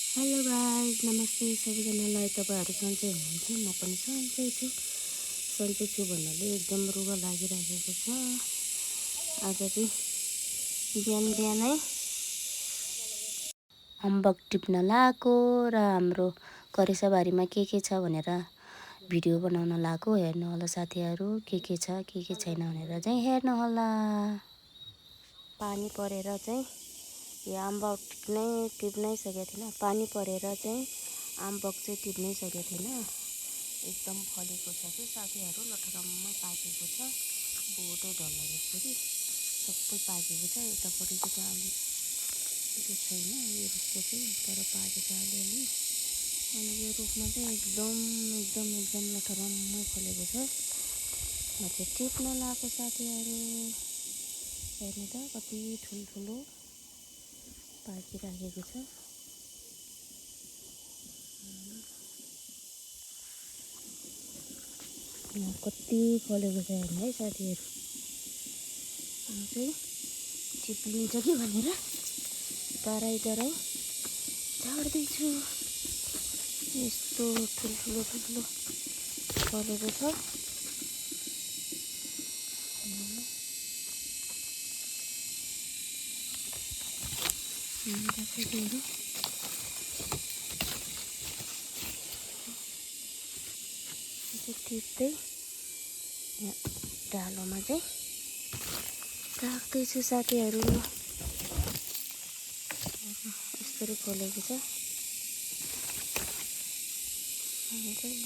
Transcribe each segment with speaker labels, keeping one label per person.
Speaker 1: Hello guys, नमस्ते सबैजनालाई। तपाईँहरू सन्चै हुनुहुन्छ? म पनि सन्चै छु। सन्चै छु भन्नाले एकदम रुगा लागिरहेको छ। आज चाहिँ बिहान बिहानै अम्बक टिप्न लगाएको र हाम्रो करेसाबारीमा के छ भनेर भिडियो बनाउन लगाएको। हेर्नु होला साथीहरू, के छ के छैन भनेर चाहिँ हेर्नु होला। पानी परेर चाहिँ यो अम्बक टिप्नै सकेको थिएन। पानी परेर चाहिँ अम्बक चाहिँ टिप्नै सकेको थिएन। एकदम फलेको छ कि साथीहरू, लटरम्म पाकेको छ। बोटै ढल्ला जसरी सबै पाकेको छ। यतापट्टिको चाहिँ अलिक त्यो छैन, यो रुखको चाहिँ तर पाकेको छ अलिअलि। अनि यो रुखमा चाहिँ एकदम लटरम्मै फलेको छ। म चाहिँ टिप्न लगाएको साथीहरू। हेर्नु त कति ठुल्ठुलो पाकिराखेको छ। कति फलेको छ हेर्नु है साथीहरू। म चाहिँ चिप्लिन्छ कि भनेर तराई झार्दैछु। यस्तो ठुल्ठुलो फलेको छ। साथीहरू टिप्दै यहाँ डालोमा चाहिँ राख्दैछु साथीहरू। यसरी फलेको छ। अनि चाहिँ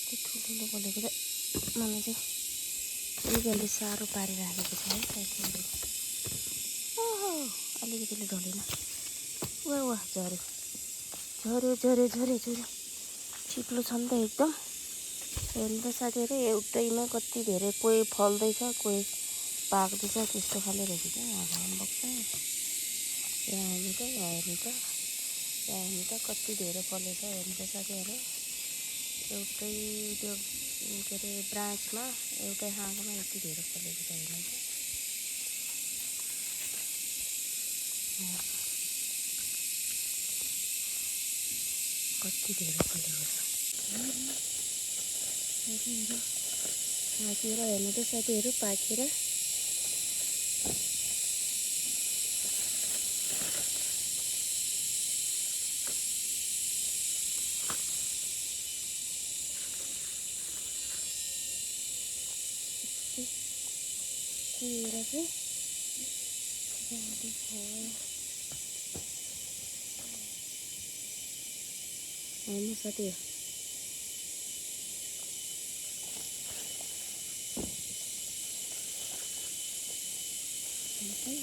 Speaker 1: त्यो ठुल्ठुलो फलेको चाहिँ मलाई चाहिँ अलिकति साह्रो पारिराखेको छ है साथीहरू। अलिकतिले ढलेन। वाह झऱ्यो। चिप्लो छ नि त एकदम। हेर्नु त साथीहरू, एउटैमा कति धेरै, कोही फल्दैछ कोही पाक्दैछ, त्यस्तो खाले रहेछ क्या अम्बक चाहिँ। यहाँ हेर्नु त कति धेरै फलेछ। हेर्नु त साथीहरू, एउटै त्यो के अरे ब्रान्चमा, एउटै हाँगामा यति धेरै फलेको छ। हेर्नु त कति धेरै फलेको छ साथीहरू। पाकेर हेर्नु त साथीहरू, पाकेर कुहेर चाहिँ जाँदैछ। हेर्नु साथीहरू,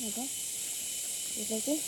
Speaker 1: अब यसलाई चाहिँ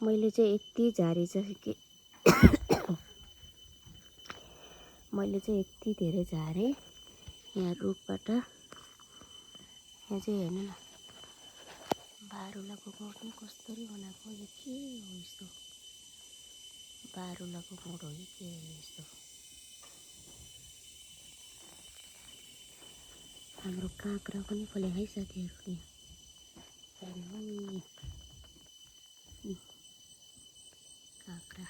Speaker 1: मैले चाहिँ यति झारी चाहिँ के मैले चाहिँ यति धेरै झारेँ यहाँ रुखबाट। यहाँ चाहिँ हेर्नु न बारुलाको मोड नि कस्तरी बनाएको। यो के हो यस्तो? बारुलाको मोड हो कि के हो यस्तो? हाम्रो काँक्रा पनि फल्यो है साथीहरू। यहाँ हेर्नु नि काँक्रा।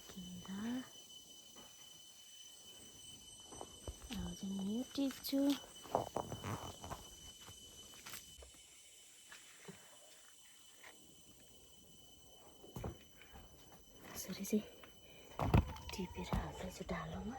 Speaker 1: केरा आज म टिप्छु। यसरी चाहिँ टिपेर हाल्दैछु ढालोमा।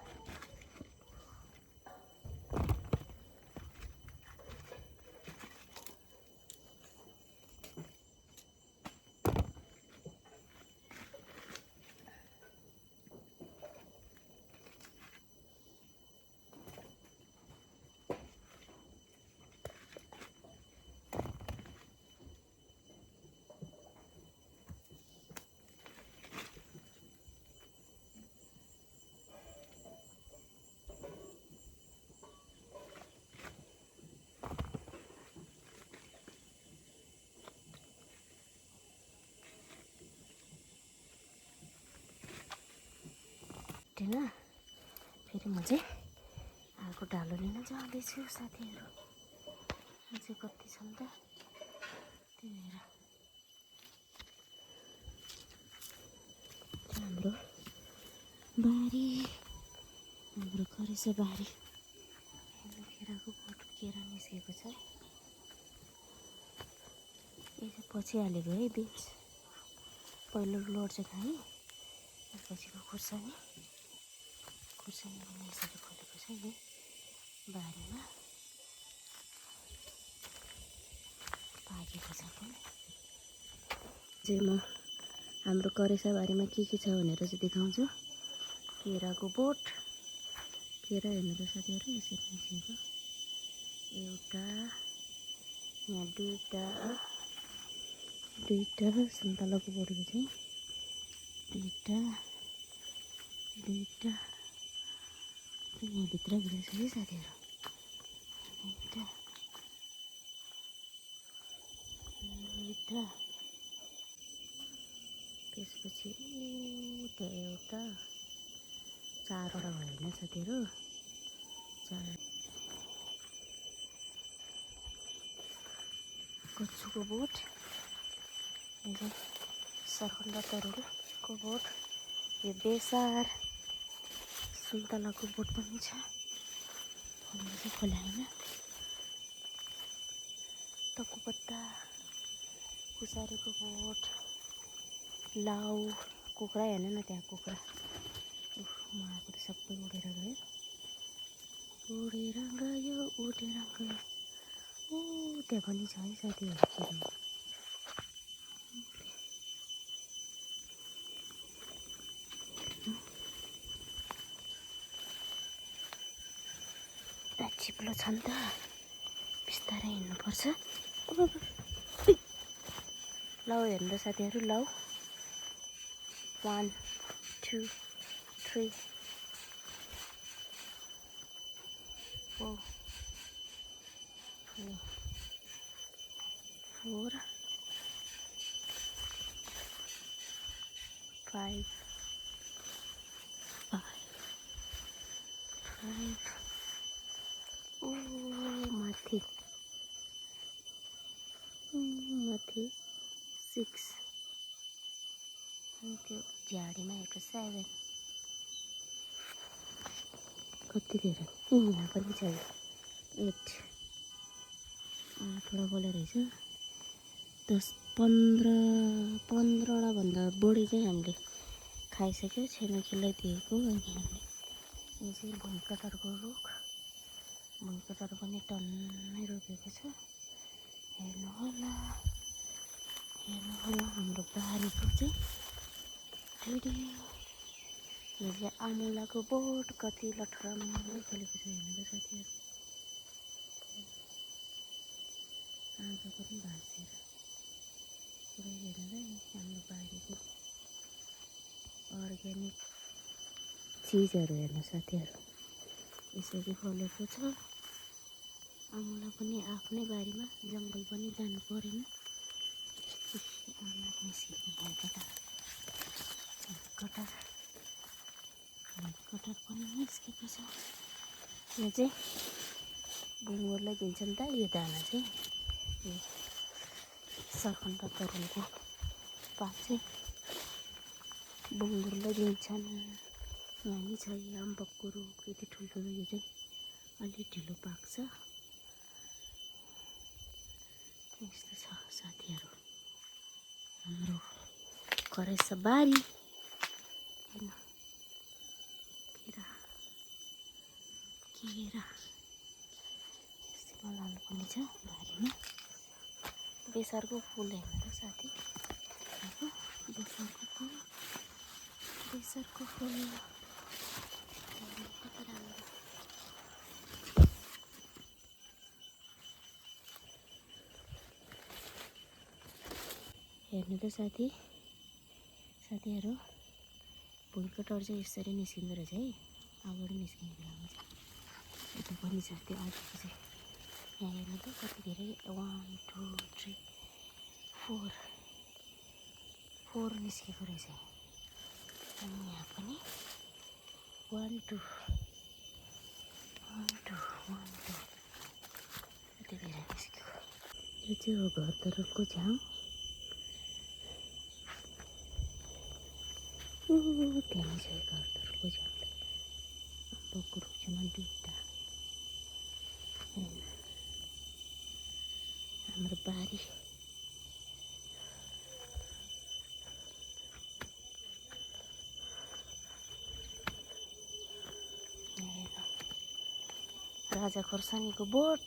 Speaker 1: होइन फेरि म चाहिँ अर्को ढालो लिन जाँदैछु साथीहरू। म चाहिँ कति छ नि त त्यही भएर हाम्रो बारी हाम्रो करेसो बारी। केराको बोट केरा निस्केको छ। यो चाहिँ पछि हालेको है बिन्स। पहिलो लोड चाहिँ खाएँ पछिको खुर्सानी पनि यसरी फलेको छ नि बारीमा पाकेको छ पनि। चाहिँ म हाम्रो करेसा बारीमा के छ भनेर चाहिँ देखाउँछु। केराको बोट केरा हेर्नु त साथीहरू यसरी निस्केको एउटा यहाँ दुईटा सुन्तलाको बोटको चाहिँ दुईटा यहाँभित्र भित्र छ है साथीहरू। दुईटा त्यसपछि त्यहाँ एउटा चारवटा भयो होइन साथीहरू। चार कच्चुको बोट यो चाहिँ सरखण्डा तरुलको बोट। यो बेसार सुन्तलाको बोट पनि छ। फल्नु चाहिँ फलाएन। तकुपत्ता कुसारीको बोट लाउ कुखुरा हेर्नु न त्यहाँ कुखुरा उहाँको त सबै उडेर गयो उडेर गयो। ओ त्यहाँ पनि छ है साथीहरू केरा। चिप्लो छ नि त बिस्तारै हिँड्नुपर्छ। लाउ हेर्नु साथीहरू लाउ 1 2 3 4 5 माथि 6 त्यो झाडीमा हेरेको 7 कति धेरै यहाँ पनि छ 8 थोडा बोलेर रहेछ 10-15वटा भन्दा बढी चाहिँ हामीले खाइसक्यो। छिमेकीलाई दिएको। अनि हामीले यो चाहिँ भुइँकटारको रुख भुइँकटार पनि टन्नै रोपेको छ। हेर्नु होला हाम्रो बारीको चाहिँ रेडी। यो चाहिँ आमुलाको बोट कति लटरम्मै फलेको छ हेर्नु त साथीहरू। आज पनि भाँसेर पुरै हेरेर हाम्रो बारीको अर्ग्यानिक चिजहरू हेर्नु साथीहरू यसरी फलेको छ। आमालाई पनि आफ्नै बारीमा जङ्गल पनि जानु परेन। आमा निस्केको कटार पनि निस्केको छ। यो चाहिँ बुङ्गुरलाई दिन्छ नि त यो दाना चाहिँ यो सरखन्डा तरुलको पात चाहिँ बुङ्गुरलाई दिन्छन्। यहीँ छ यो अम्बकको रुख यति ठुल्ठुलो यो चाहिँ अलि ढिलो पाक्छ। यस्तो छ साथीहरू हाम्रो करेसा बारी। हेर्नु केरा यस्तोमा लानु पनि छ बारीमा। बेसारको फुल हेर्नु त साथी बेसारको फुल कति राम्रो। हेर्नु त साथीहरू भुइँकटार चाहिँ यसरी निस्किँदो रहेछ है। अगाडि निस्किने बेलामा चाहिँ यता पनि छ त्यो अगाडिको चाहिँ यहाँ हेर्नु त कति धेरै 1 2 3 4 निस्केको रहेछ। अनि यहाँ पनि 1 2 कति धेरै निस्क्यो। यो चाहिँ हो घर तर्फको छाउँ। त्यहाँ छ घर तर्फको छाउँ अम्बकको रुख छेउमा 2टा। हाम्रो बारी राजा खोर्सानीको बोट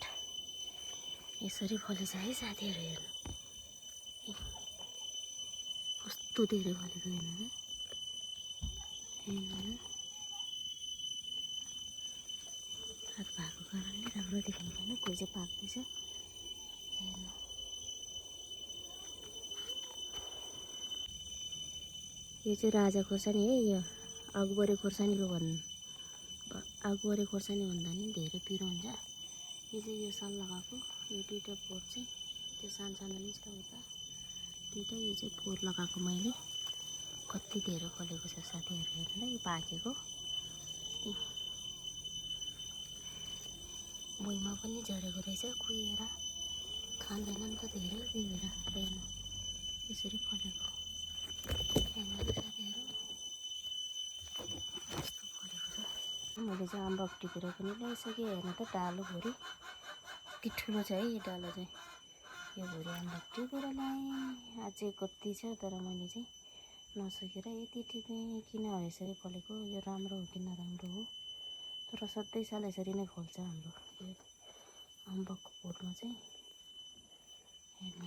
Speaker 1: यसरी फलेछ है साथीहरू। हेर्नु कस्तो धेरै फलेको हेर्नु हात भएको कारणले राम्रो देख्नु भएन। कोही चाहिँ पाक्दैछ हेर्नु। यो चाहिँ राजा खोर्सानी है। यो अकबरे खोर्सानीको अकबरे खोर्सानी भन्दा नि धेरै पिरो हुन्छ। यो चाहिँ यो साल लगाएको यो 2टा फोर चाहिँ त्यो सानो नै छ उता 2टा। यो चाहिँ फोर लगाएको मैले कति धेरै फलेको छ साथीहरू। हेर्नु यो पाकेको भुइँमा पनि झरेको रहेछ कुहिएर खाँदैन नि त धेरै त्यही भएर हेर्नु यसरी फलेको। हेर्नु साथीहरू कस्तो फलेको छ। मैले चाहिँ अम्बक टिपेर पनि ल्याइसकेँ। हेर्नु त डालो भुरी कति ठुलो छ है यो डालो चाहिँ। यो भुरी अम्बक टिपेर ल्याएँ। अझै कति छ तर मैले चाहिँ नसकेर यति टिपेँ। किन हो यसरी फलेको यो राम्रो हो कि नराम्रो हो तर सधैँ साल यसरी नै फल्छ हाम्रो यो अम्बकको बोटमा चाहिँ। हेर्नु